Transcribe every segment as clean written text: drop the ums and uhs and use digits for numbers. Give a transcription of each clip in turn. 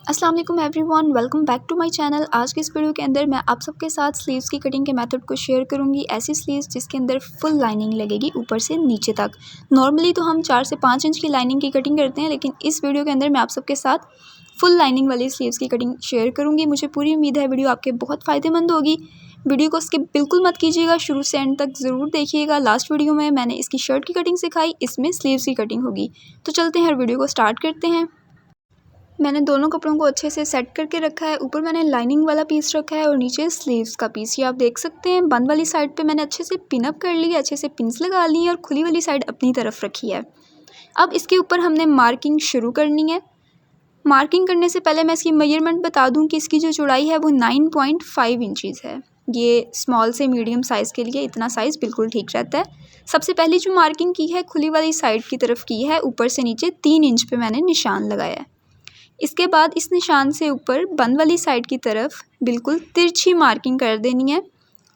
अस्सलाम वालेकुम everyone, welcome back to my channel. आज के इस वीडियो के अंदर मैं आप सबके साथ स्लीव्स की कटिंग के मेथड को शेयर करूंगी। ऐसी स्लीव्स जिसके अंदर फुल लाइनिंग लगेगी ऊपर से नीचे तक। नॉर्मली तो हम 4 से 5 इंच की लाइनिंग की कटिंग करते हैं, लेकिन इस वीडियो के अंदर मैं आप सबके साथ फुल लाइनिंग वाली स्लीव्स की कटिंग शेयर करूँगी। मुझे पूरी उम्मीद है वीडियो आपके बहुत फ़ायदेमंद होगी। वीडियो को स्किप बिल्कुल मत कीजिएगा, शुरू से एंड तक ज़रूर देखिएगा। लास्ट वीडियो में मैंने इसकी शर्ट की कटिंग सिखाई, इसमें स्लीव्स की कटिंग होगी। तो चलते हैं, वीडियो को स्टार्ट करते हैं। मैंने दोनों कपड़ों को अच्छे से सेट करके रखा है। ऊपर मैंने लाइनिंग वाला पीस रखा है और नीचे स्लीव्स का पीस। ये आप देख सकते हैं, बंद वाली साइड पे मैंने अच्छे से पिन अप कर ली है, अच्छे से पिन्स लगा ली है और खुली वाली साइड अपनी तरफ रखी है। अब इसके ऊपर हमने मार्किंग शुरू करनी है। मार्किंग करने से पहले मैं इसकी मेजरमेंट बता दूं कि इसकी जो चौड़ाई है वो 9.5 इंचज़ है। ये स्मॉल से मीडियम साइज़ के लिए इतना साइज़ बिल्कुल ठीक रहता है। सबसे पहली जो मार्किंग की है खुली वाली साइड की तरफ की है, ऊपर से नीचे 3 इंच पे मैंने निशान लगाया है। इसके बाद इस निशान से ऊपर बंद वाली साइड की तरफ बिल्कुल तिरछी मार्किंग कर देनी है।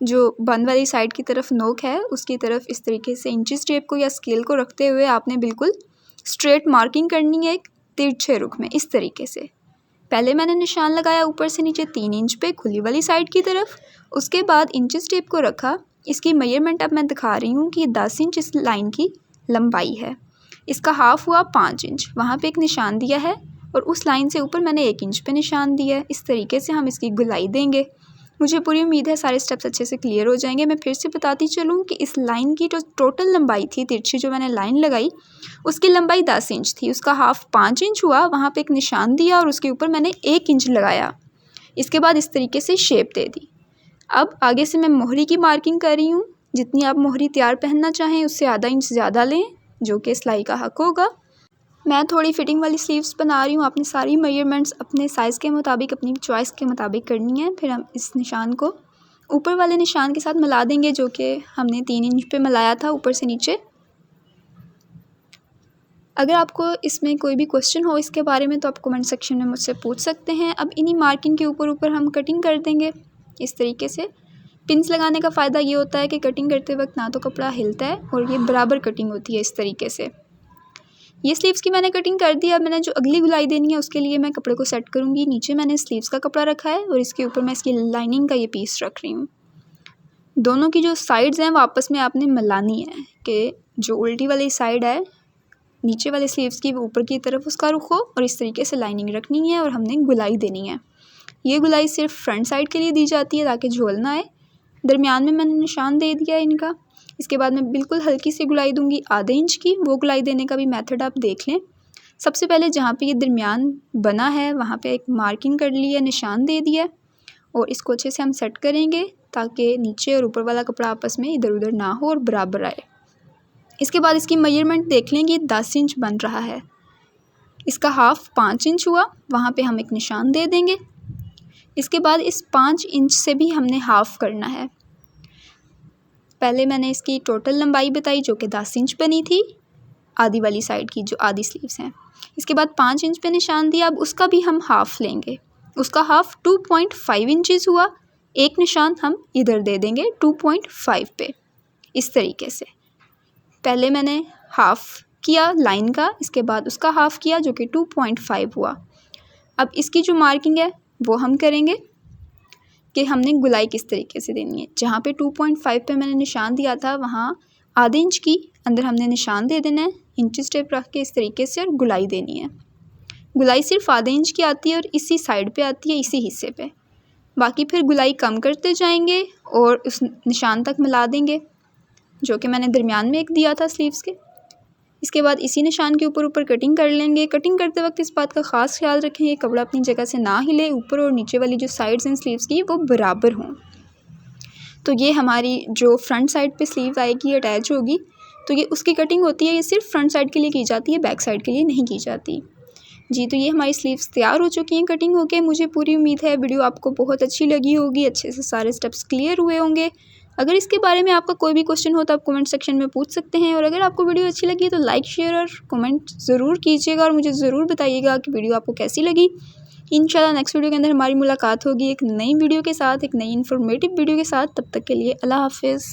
जो बंद वाली साइड की तरफ नोक है उसकी तरफ इस तरीके से इंचेस टेप को या स्केल को रखते हुए आपने बिल्कुल स्ट्रेट मार्किंग करनी है, एक तिरछे रुख में इस तरीके से। पहले मैंने निशान लगाया ऊपर से नीचे 3 इंच पे खुली वाली साइड की तरफ। उसके बाद इंचेस टेप को रखा। इसकी मेजरमेंट अब मैं दिखा रही हूँ कि 10 इंच इस लाइन की लंबाई है। इसका हाफ हुआ 5 इंच, वहाँ पे एक निशान दिया है और उस लाइन से ऊपर मैंने 1 इंच पे निशान दिया है। इस तरीके से हम इसकी गुलाई देंगे। मुझे पूरी उम्मीद है सारे स्टेप्स अच्छे से क्लियर हो जाएंगे। मैं फिर से बताती चलूँ कि इस लाइन की जो टोटल लंबाई थी, तिरछी जो मैंने लाइन लगाई उसकी लंबाई 10 इंच थी। उसका हाफ 5 इंच हुआ, वहाँ पे एक निशान दिया और उसके ऊपर मैंने 1 इंच लगाया। इसके बाद इस तरीके से शेप दे दी। अब आगे से मैं मोहरी की मार्किंग कर रही हूँ। जितनी आप मोहरी तैयार पहनना चाहें उससे आधा इंच ज़्यादा लें, जो कि सिलाई का हक होगा। मैं थोड़ी फिटिंग वाली स्लीव्स बना रही हूँ। आपने सारी मेजरमेंट्स अपने साइज़ के मुताबिक, अपनी चॉइस के मुताबिक करनी है। फिर हम इस निशान को ऊपर वाले निशान के साथ मिला देंगे, जो कि हमने 3 इंच पे मिलाया था ऊपर से नीचे। अगर आपको इसमें कोई भी क्वेश्चन हो इसके बारे में तो आप कमेंट सेक्शन में मुझसे पूछ सकते हैं। अब इन्हीं मार्किंग के ऊपर ऊपर हम कटिंग कर देंगे इस तरीके से। पिन्स लगाने का फ़ायदा ये होता है कि कटिंग करते वक्त ना तो कपड़ा हिलता है और ये बराबर कटिंग होती है इस तरीके से। ये स्लीव्स की मैंने कटिंग कर दी। अब मैंने जो अगली गुलाई देनी है उसके लिए मैं कपड़े को सेट करूँगी। नीचे मैंने स्लीव्स का कपड़ा रखा है और इसके ऊपर मैं इसकी लाइनिंग का ये पीस रख रही हूँ। दोनों की जो साइड्स हैं वो आपस में आपने मिलानी है कि जो उल्टी वाली साइड है नीचे वाले स्लीव्स की, वो ऊपर की तरफ उसका रुख हो और इस तरीके से लाइनिंग रखनी है और हमने गुलाई देनी है। ये गुलाई सिर्फ फ्रंट साइड के लिए दी जाती है ताकि झोल ना आए। दरमियान में मैंने निशान दे दिया है इनका। इसके बाद मैं बिल्कुल हल्की सी गुलाई दूंगी आधे इंच की। वो गुलाई देने का भी मेथड आप देख लें। सबसे पहले जहाँ पे ये दरमियान बना है वहाँ पे एक मार्किंग कर ली है, निशान दे दिया है और इसको अच्छे से हम सेट करेंगे ताकि नीचे और ऊपर वाला कपड़ा आपस में इधर उधर ना हो और बराबर आए। इसके बाद इसकी मेजरमेंट देख लेंगे, 10 इंच बन रहा है। इसका हाफ 5 इंच हुआ, वहाँ पे हम एक निशान दे देंगे। इसके बाद इस 5 इंच से भी हमने हाफ करना है। पहले मैंने इसकी टोटल लंबाई बताई जो कि 10 इंच बनी थी, आधी वाली साइड की जो आधी स्लीव्स हैं। इसके बाद 5 इंच पे निशान दिया। अब उसका भी हम हाफ लेंगे। उसका हाफ 2.5 इंचज़ हुआ। एक निशान हम इधर दे देंगे 2.5 पे इस तरीके से। पहले मैंने हाफ किया लाइन का, इसके बाद उसका हाफ किया जो कि 2.5 हुआ। अब इसकी जो मार्किंग है वो हम करेंगे कि हमने गुलाई किस तरीके से देनी है। जहाँ पे 2.5 पे मैंने निशान दिया था वहाँ आधे इंच की अंदर हमने निशान दे देना है, इंचेस टेप रख के इस तरीके से, और गुलाई देनी है। गुलाई सिर्फ आधे इंच की आती है और इसी साइड पे आती है, इसी हिस्से पे। बाकी फिर गुलाई कम करते जाएंगे और उस निशान तक मिला देंगे जो कि मैंने दरमियान में एक दिया था स्लीव्स के। इसके बाद इसी निशान के ऊपर ऊपर कटिंग कर लेंगे। कटिंग करते वक्त इस बात का ख़ास ख्याल रखेंगे कपड़ा अपनी जगह से ना हिले, ऊपर और नीचे वाली जो साइड्स हैं स्लीव्स की वो बराबर हों। तो ये हमारी जो फ्रंट साइड पे स्लीव आएगी, अटैच होगी, तो ये उसकी कटिंग होती है। ये सिर्फ फ्रंट साइड के लिए की जाती है, बैक साइड के लिए नहीं की जाती जी। तो ये हमारी स्लीव्स तैयार हो चुकी हैं कटिंग होके। मुझे पूरी उम्मीद है वीडियो आपको बहुत अच्छी लगी होगी, अच्छे से सारे स्टेप्स क्लियर हुए होंगे। अगर इसके बारे में आपका कोई भी क्वेश्चन हो तो आप कमेंट सेक्शन में पूछ सकते हैं। और अगर आपको वीडियो अच्छी लगी तो लाइक, शेयर और कमेंट ज़रूर कीजिएगा और मुझे ज़रूर बताइएगा कि वीडियो आपको कैसी लगी। इंशाल्लाह नेक्स्ट वीडियो के अंदर हमारी मुलाकात होगी एक नई वीडियो के साथ, एक नई इन्फॉर्मेटिव वीडियो के साथ। तब तक के लिए अल्लाह हाफिज़।